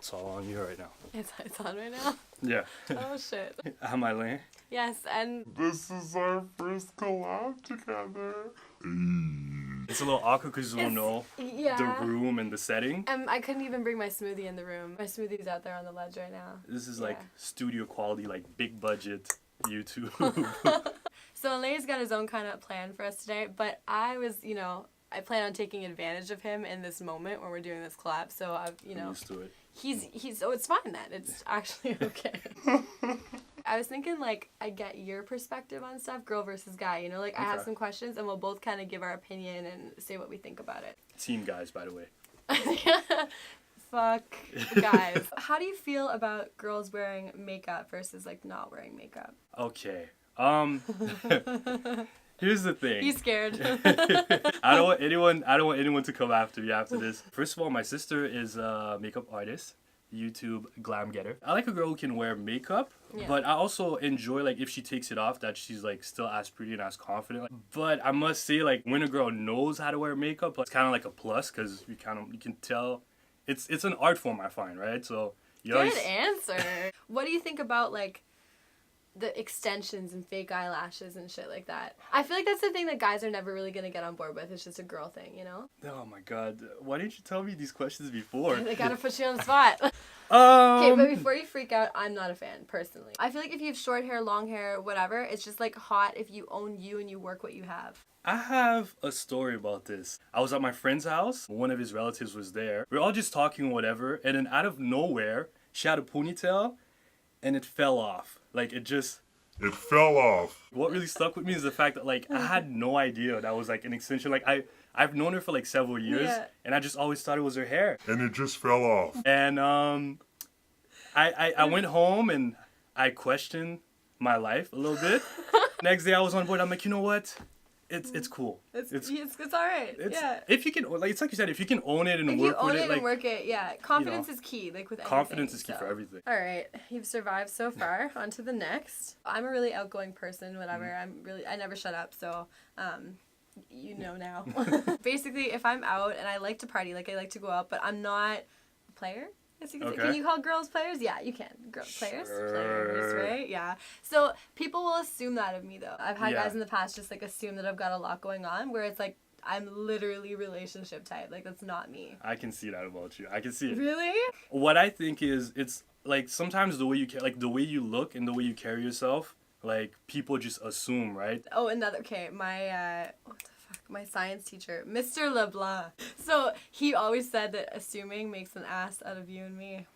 It's all on you right now. It's on right now? Yeah. Oh, shit. Am I laying? Yes, and This is our first collab together. It's a little awkward because you don't know yeah. the room and the setting. I couldn't even bring my smoothie in the room. My smoothie's out there on the ledge right now. This is like Yeah. studio quality, like big budget YouTube. So Alain's got his own kind of plan for us today, but I was, I plan on taking advantage of him in this moment when we're doing this collab. So I've, I'm used to it. he's so it's fine then. It's actually okay. I was thinking like I get your perspective on stuff, girl versus guy. I have Okay. some questions and we'll both kind of give our opinion and say what we think about it. Team guys, by the way. Fuck guys. How do you feel about girls wearing makeup versus like not wearing makeup? Okay. Here's the thing. He's scared. I don't want anyone to come after me after this. First of all, my sister is a makeup artist, YouTube glam getter. I like a girl who can wear makeup, Yeah. but I also enjoy like if she takes it off that she's like still as pretty and as confident. But I must say like when a girl knows how to wear makeup, it's kind of like a plus because you can tell it's an art form, I find, right? So you Good always answer. What do you think about like the extensions and fake eyelashes and shit like that? I feel like that's the thing that guys are never really gonna get on board with. It's just a girl thing, Oh my god, why didn't you tell me these questions before? They gotta put you on the spot. Okay, Um, but before you freak out, I'm not a fan, personally. I feel like if you have short hair, long hair, whatever, it's just like hot if you own you and you work what you have. I have a story about this. I was at my friend's house. One of his relatives was there. We were all just talking whatever, and then out of nowhere, she had a ponytail, and it fell off. Like, it fell off. What really stuck with me is the fact that, like, I had no idea that was, like, an extension. Like, I've known her for, like, several years, Yeah. and I just always thought it was her hair. And it just fell off. And, I went home, and I questioned my life a little bit. Next day, I was on board. I'm like, you know what? It's cool. It's alright, yeah. If you can, like it's like you said, if you can own it and If work you own with it it, like and work it, yeah. Confidence is key, like with anything. confidence is key for everything. All right, you've survived so far. On to the next. I'm a really outgoing person. Whatever. I never shut up. So, you know now. Basically, if I'm out and I like to party, like I like to go out, but I'm not a player. Yes, you can say. Okay. Can you call girls players? Yeah, you can. Players, Sure. right? Yeah. So people will assume that of me though. I've had Yeah. guys in the past just like assume that I've got a lot going on, where it's like I'm literally relationship type. Like that's not me. I can see that about you. I can see it. Really? What I think is, it's like sometimes the way you like the way you look and the way you carry yourself, like people just assume, right? Oh, okay, my what the fuck, my science teacher, Mr. LeBlanc. So he always said that assuming makes an ass out of you and me.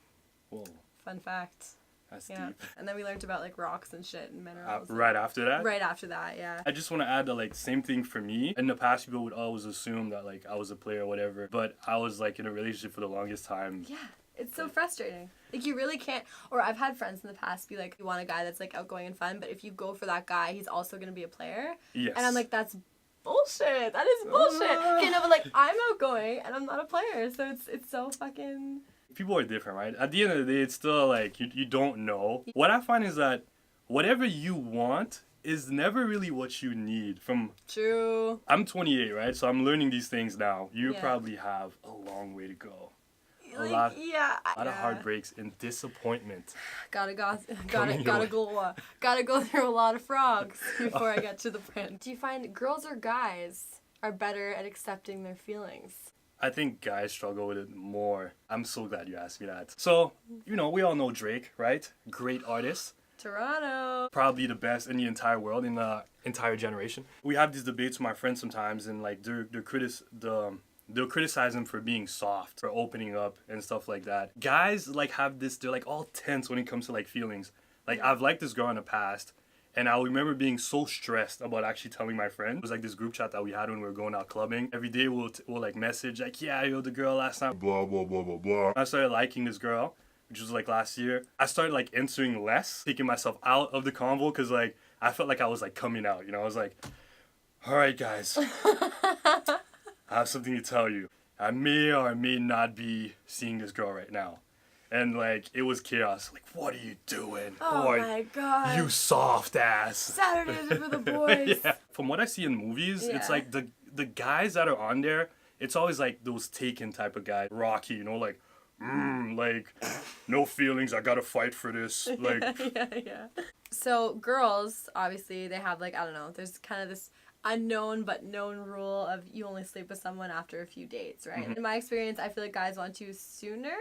Whoa, Fun fact. that's Yeah. deep. And then we learned about like rocks and shit and minerals. Right after that. Right after that, yeah. I just want to add that like same thing for me. In the past, people would always assume that like I was a player or whatever, but I was like in a relationship for the longest time. Yeah. It's so frustrating. Like you really can't. Or I've had friends in the past be like, you want a guy that's like outgoing and fun, but if you go for that guy, he's also gonna be a player. Yes. And I'm like, that's bullshit. That is bullshit. Okay, no, but like I'm outgoing and I'm not a player, so it's so fucking. People are different, right? At the end of the day, it's still like you don't know. What I find is that whatever you want is never really what you need. True. I'm 28, right? So I'm learning these things now. You Yeah. probably have a long way to go. Like, lot- yeah. A lot of heartbreaks and disappointment. Gotta go through a lot of frogs before I get to the print. Do you find girls or guys are better at accepting their feelings? I think guys struggle with it more. I'm so glad you asked me that. So, we all know Drake, right? Great artist. Toronto. Probably the best in the entire world, in the entire generation. We have these debates with my friends sometimes, and like they'll criticize him for being soft, for opening up and stuff like that. Guys like have this, they're like all tense when it comes to like feelings. Like I've liked this girl in the past, and I remember being so stressed about actually telling my friend. It was like this group chat that we had when we were going out clubbing. Every day we'll like message like, yeah, yo, the girl last night. Blah, blah, blah, blah, blah. I started liking this girl, which was like last year. I started like answering less, taking myself out of the convo, because like I felt like I was like coming out, I was like, all right, guys. I have something to tell you. I may or may not be seeing this girl right now. And like, it was chaos. Like, what are you doing? Oh Boy, my god. you soft ass. Saturdays are for the boys. Yeah. From what I see in movies, it's Yeah. like the guys that are on there, it's always like those Taken type of guy. Rocky, like, like, no feelings. I gotta fight for this. Like, yeah. So girls, obviously, they have like, I don't know, there's kind of this unknown but known rule of you only sleep with someone after a few dates, right? In my experience, I feel like guys want to sooner.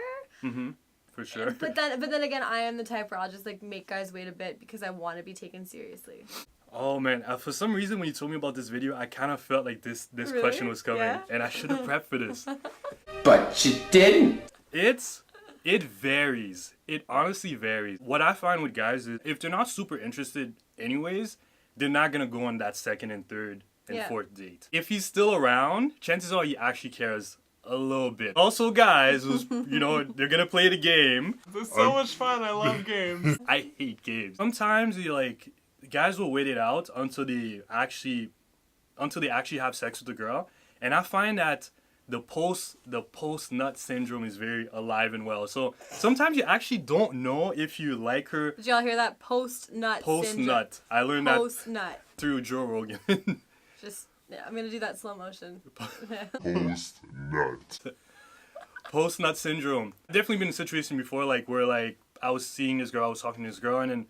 for sure. But then again, I am the type where I'll just like make guys wait a bit because I want to be taken seriously. Oh man, for some reason when you told me about this video, I kind of felt like this Really? question was coming, Yeah? and I should have prepped for this. But you didn't. It varies. It honestly varies. What I find with guys is if they're not super interested anyways, they're not gonna go on that second and third and Yeah. fourth date. If he's still around, chances are he actually cares a little bit. Also guys who's they're gonna play the game. It's so much fun. I love games. I hate games. Sometimes you like guys will wait it out until they actually have sex with the girl, and I find that the post nut syndrome is very alive and well. So sometimes you actually don't know if you like her Did y'all hear that? Post nut post syndrome. nut. I learned that Post nut. through Joe Rogan. Just yeah, I'm gonna do that slow motion. Post nut. Post nut syndrome. I've definitely been in a situation before like where like I was seeing this girl, I was talking to this girl, and then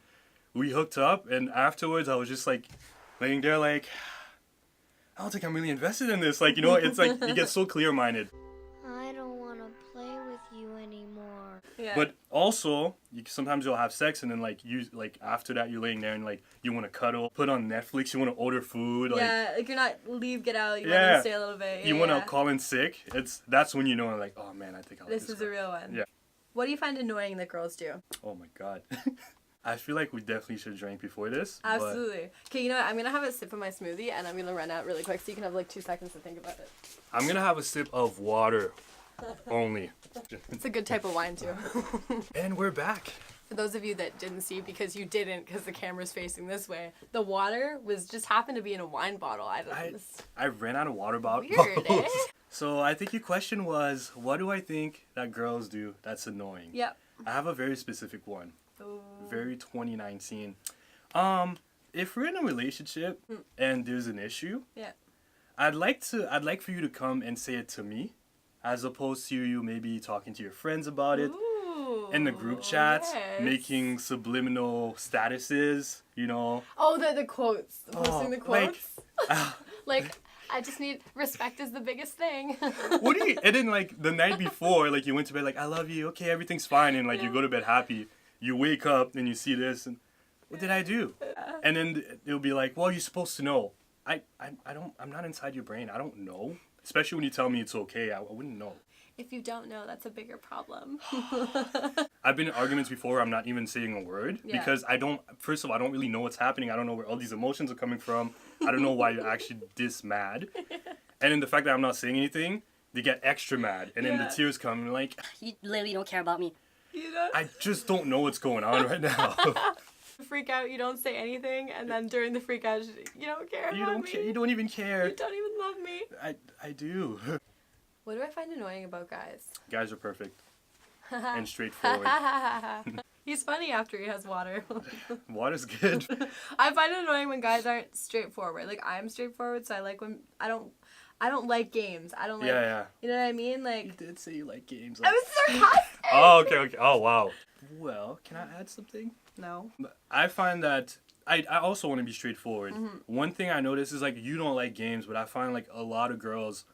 we hooked up, and afterwards I was just like laying there like, I don't think I'm really invested in this. Like, it's like you get so clear-minded. I don't want to play with you anymore. Yeah. But also, sometimes you'll have sex, and then after that you're laying there and like you want to cuddle, put on Netflix, you want to order food, like yeah, like you're not leave, get out. You want Yeah. to stay a little bit. you Yeah, want to yeah. call in sick. That's when you know like, oh man, I think I like This is a girl. real one. Yeah. What do you find annoying that girls do? Oh my god. I feel like we definitely should drink before this. but Absolutely. Okay, you know what? I'm gonna have a sip of my smoothie and I'm gonna run out really quick so you can have like 2 seconds to think about it. I'm gonna have a sip of water only. It's a good type of wine too. And we're back. For those of you that didn't see, because you didn't, because the camera's facing this way, the water was just happened to be in a wine bottle. I ran out of water bottles. Weird, eh? So I think your question was, what do I think that girls do that's annoying? Yep. I have a very specific one. Ooh. Very 2019. If we're in a relationship and there's an issue, Yeah. I'd like for you to come and say it to me, as opposed to you maybe talking to your friends about it Ooh, in the group chat, yes. making subliminal statuses, Oh, the quotes. Posting the like, quotes. Like, I just need respect is the biggest thing. What do you? And then like the night before, like you went to bed like I love you, okay, everything's fine, and like you go to bed happy. You wake up and you see this, and what did I do? And then it'll be like, well, you're supposed to know. I'm not inside your brain. I don't know. Especially when you tell me it's okay, I wouldn't know. If you don't know, that's a bigger problem. I've been in arguments before where I'm not even saying a word Yeah. because first of all, I don't really know what's happening. I don't know where all these emotions are coming from. I don't know why you're actually this mad. And then the fact that I'm not saying anything, they get extra mad. And then the Yeah. tears come and like, You literally don't care about me. You know? I just don't know what's going on right now. Freak out, you don't say anything, and then during the freak out, you don't care You about don't me. care. You don't even care. You don't even love me. I do. What do I find annoying about guys? Guys are perfect and straightforward. He's funny after he has water. Water's good. I find it annoying when guys aren't straightforward. Like I'm straightforward, so I like when I don't like games. I don't like Yeah. You know what I mean? You Like did say you like games. I was sarcastic. Oh, okay. Oh, wow. Well, can I add something? No. I find that I also want to be straightforward. Mm-hmm. One thing I notice is like you don't like games, but I find like a lot of girls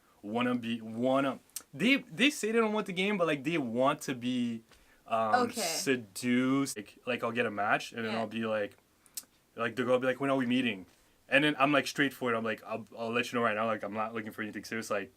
they say they don't want the game, but like they want to be Okay. seduced. Like I'll get a match and then Yeah. I'll be like the girl will be like, when are we meeting? And then I'm like straightforward. I'm like, I'll let you know right now. Like I'm not looking for anything serious. Like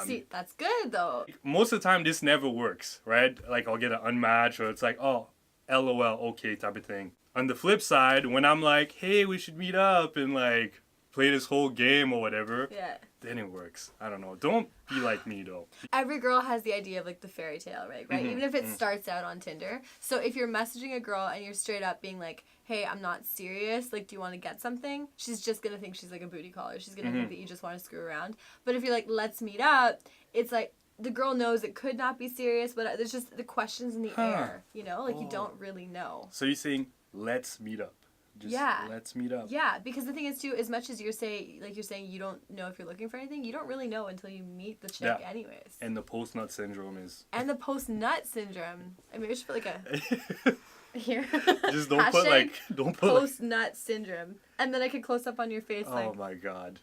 See, that's good though. most of the time this never works, right? Like I'll get an unmatch or it's like, oh, LOL, okay type of thing. On the flip side, when I'm like, hey, we should meet up and like play this whole game or whatever, Yeah. then it works. I don't know. Don't be like me though. Every girl has the idea of like the fairy tale, right? Mm-hmm. Even if it starts out on Tinder. So if you're messaging a girl and you're straight up being like, hey, I'm not serious, like, do you want to get something? She's just gonna think she's like a booty caller. She's gonna Mm-hmm. think that you just want to screw around. But if you're like, let's meet up, it's like the girl knows it could not be serious, but there's just the questions in the air, you know? Like you don't really know. So you're saying, let's meet up. Just Yeah. let's meet up. Yeah, because the thing is too, as much as you're saying you don't know if you're looking for anything, you don't really know until you meet the chick Yeah. anyways. And the post-nut syndrome is... And the post-nut syndrome. I mean, we should put like a here. Just don't put like... Don't put like... Post-nut syndrome. And then I could close up on your face Oh like, my god.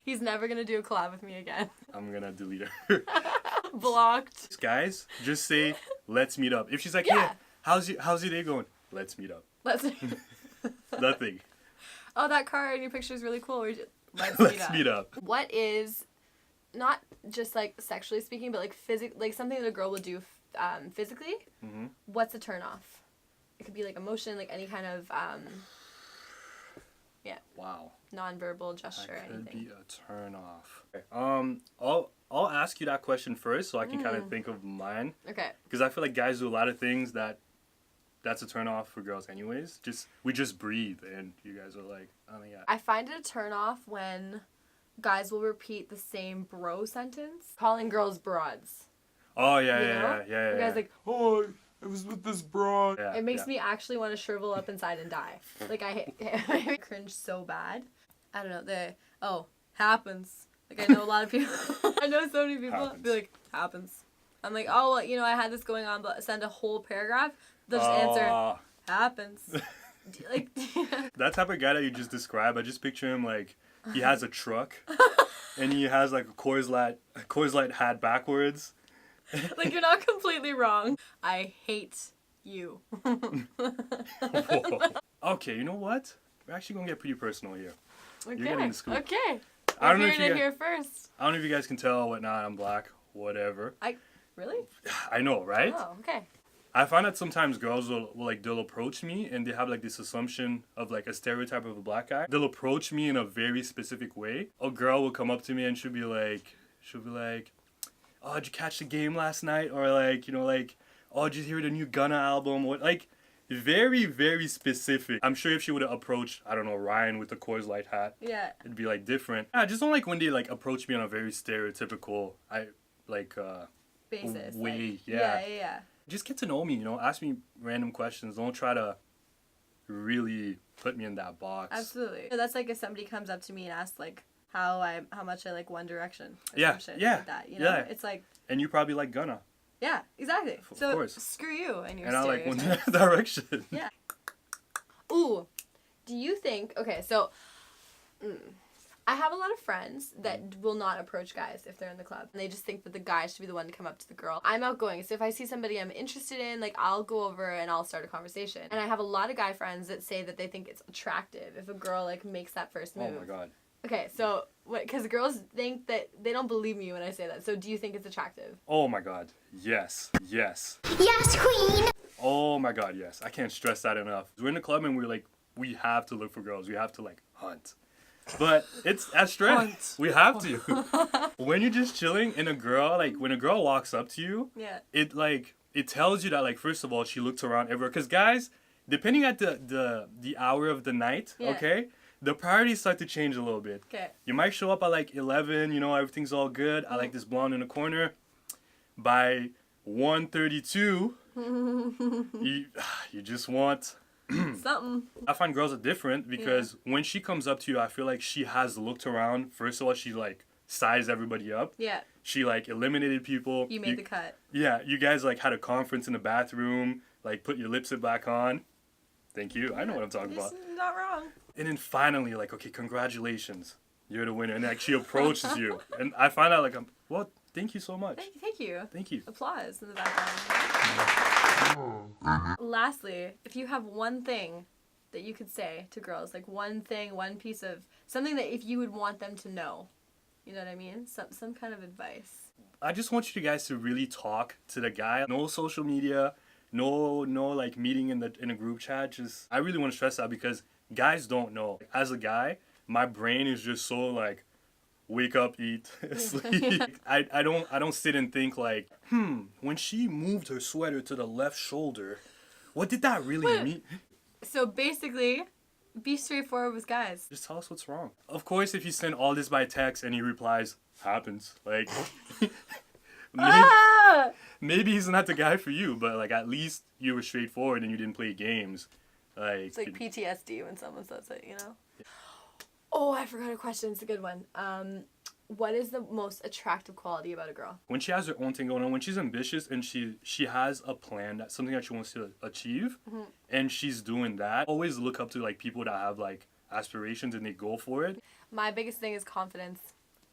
he's never gonna do a collab with me again. I'm gonna delete her. Blocked. Guys, just say, let's meet up. If she's like, Yeah. hey, how's your day going? Let's meet up. Let's. Nothing. Oh, that car in your picture is really cool. Let's Let's meet up. What is, not just like sexually speaking, but like like something that a girl would do physically? Mm-hmm. What's a turn off? It could be like emotion, like any kind of Wow. non-verbal gesture, That could anything. be a turn off. I'll ask you that question first so I can kind of think of mine. Okay. Because I feel like guys do a lot of things that's a turn off for girls anyways. We just breathe and you guys are like, oh my god. I find it a turn off when guys will repeat the same bro sentence, calling girls broads. Oh yeah, You yeah, know? yeah. The guy's like, Oh, I was with this broad. Yeah, it makes yeah. me actually want to shrivel up inside and die. Like I cringe so bad. I don't know, happens. Like I know a lot of people, I know so many people Happens. be like, happens. I'm like, oh, well, you know, I had this going on, but send a whole paragraph. They'll just answer, happens. Like, That type of guy that you just described, I just picture him like he has a truck and he has like a Coors Light hat backwards. like you're not completely wrong. I hate you. Whoa. Okay, you know what? We're actually gonna get pretty personal here. Okay. getting the scoop. Okay. I don't know You're if hearing you it guys, here first. I don't know if you guys can tell or whatnot. I'm black, whatever. Really? I know, right? Oh, okay. I find that sometimes girls will like they'll approach me and they have like this assumption of like a stereotype of a black guy. They'll approach me in a very specific way. A girl will come up to me and she'll be like, "Oh, did you catch the game last night?" Or like, "Oh, did you hear the new Gunna album?" Or like, very, very specific. I'm sure if she would have approached, I don't know, Ryan with the Coors Light hat, Yeah. it'd be like different. I just don't like when they like approach me on a very stereotypical, Basis. way. Like, Yeah. Yeah. Just get to know me, ask me random questions. Don't try to really put me in that box. Absolutely. So that's like if somebody comes up to me and asks like how much I like One Direction. Or Yeah, some shit yeah, like that, you know? yeah. It's like, And you probably like Gunna. yeah, exactly. Of So course. screw you and your And I like One stereotypes. Direction. Yeah. Ooh, do you think, okay, so I have a lot of friends that will not approach guys if they're in the club. And they just think that the guy should be the one to come up to the girl. I'm outgoing, so if I see somebody I'm interested in, like I'll go over and I'll start a conversation. And I have a lot of guy friends that say that they think it's attractive if a girl like makes that first move. Oh my god. Okay, so because girls think that they don't believe me when I say that. So do you think it's attractive? Oh my god. Yes. Yes. Yes, Queen! Oh my god, yes. I can't stress that enough. We're in the club and we're like, we have to look for girls. We have to like hunt. But it's a strength. We have to. When you're just chilling and when a girl walks up to you, Yeah. it tells you that like first of all she looked around everywhere. Because guys, depending at the hour of the night, Yeah. okay, the priorities start to change a little bit. Okay. You might show up at like 11, everything's all good. I like this blonde in the corner. By 1:32, you just want. Something. I find girls are different because when she comes up to you, I feel like she has looked around. First of all, she like sized everybody up. Yeah. She like eliminated people. You made the cut. Yeah, you guys like had a conference in the bathroom. Like put your lipstick back on. Thank you. I know what I'm talking about. This is not wrong. And then finally, like, okay, congratulations, you're the winner. And like she approaches you, and I find out like, well, thank you so much. Thank you. Thank you. Applause in the background. Lastly, if you have one thing that you could say to girls, like one thing, one piece of something that if you would want them to know, you know what I mean? Some kind of advice. I just want you guys to really talk to the guy. No social media, no like meeting in a group chat. Just I really want to stress that because guys don't know. As a guy, my brain is just so like wake up, eat, sleep. I don't sit and think like, when she moved her sweater to the left shoulder, what did that really mean? So basically, be straightforward with guys. Just tell us what's wrong. Of course, if you send all this by text and he replies, happens. Like, maybe he's not the guy for you, but like at least you were straightforward and you didn't play games. Like, It's like PTSD when someone says it, you know? Oh, I forgot a question. It's a good one. What is the most attractive quality about a girl? when she has her own thing going on, when she's ambitious and she has a plan, that's something that she wants to achieve, and she's doing that. Always look up to like people that have like aspirations and they go for it. My biggest thing is confidence.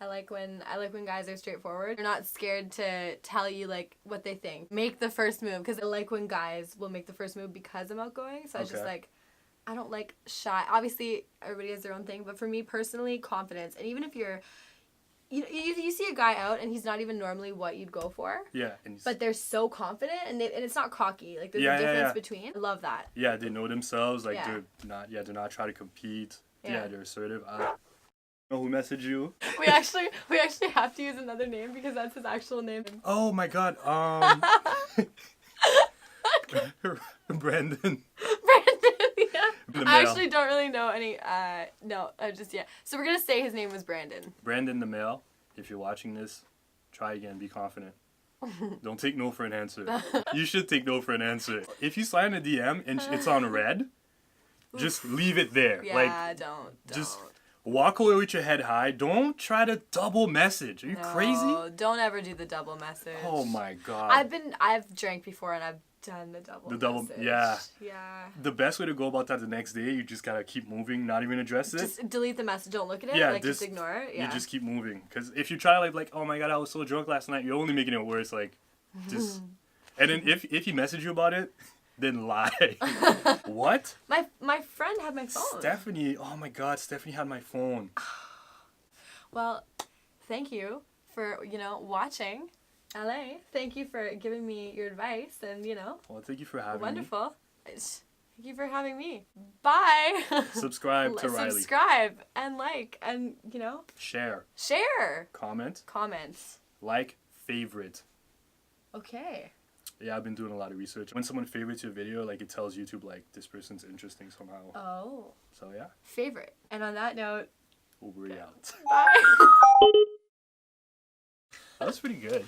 I like when guys are straightforward. They're not scared to tell you like what they think. Make the first move, because I like when guys will make the first move because I'm outgoing. So I just Okay. like, I don't like shy. Obviously, everybody has their own thing, but for me personally, confidence. And even if you're, you see a guy out and he's not even normally what you'd go for, Yeah, and but they're so confident and it's not cocky. Like there's Yeah, a yeah, difference yeah. between. I love that. yeah, they know themselves. Like Yeah. they're not trying to compete. Yeah. Yeah, they're assertive. Know who messaged you? We actually have to use another name because that's his actual name. Oh my God. Brandon. Brandon, yeah. The I male. actually don't really know any, no, yeah. So we're gonna say his name was Brandon. Brandon the male. If you're watching this, try again. Be confident. Don't take no for an answer. You should take no for an answer. If you slide in a DM and it's on red, just leave it there. Yeah, Like, don't. just walk away with your head high. Don't try to double message. Are you crazy? No, don't ever do the double message. Oh my God. I've drank before and I've done the double message. Yeah. Yeah. The best way to go about that the next day, you just gotta keep moving, not even address it. Just delete the message. Don't look at it. Yeah, like just just- ignore it. Yeah. You just keep moving. Because if you try like, oh my God, I was so drunk last night, you're only making it worse. Like, just. And then if he messaged you about it, then lie. What? my friend had my phone. Stephanie, oh my God, Stephanie had my phone. Well, thank you for, watching LA. Thank you for giving me your advice and, Well, thank you for having wonderful. Thank you for having me. Bye. me. Subscribe to Riley. Subscribe and like and, Share. share. Comment. Comments. Like. Favorite. Okay. Yeah, I've been doing a lot of research. When someone favorites your video, like it tells YouTube like this person's interesting somehow. Oh. So yeah, Favorite. And on that note, over out. bye. That was pretty good.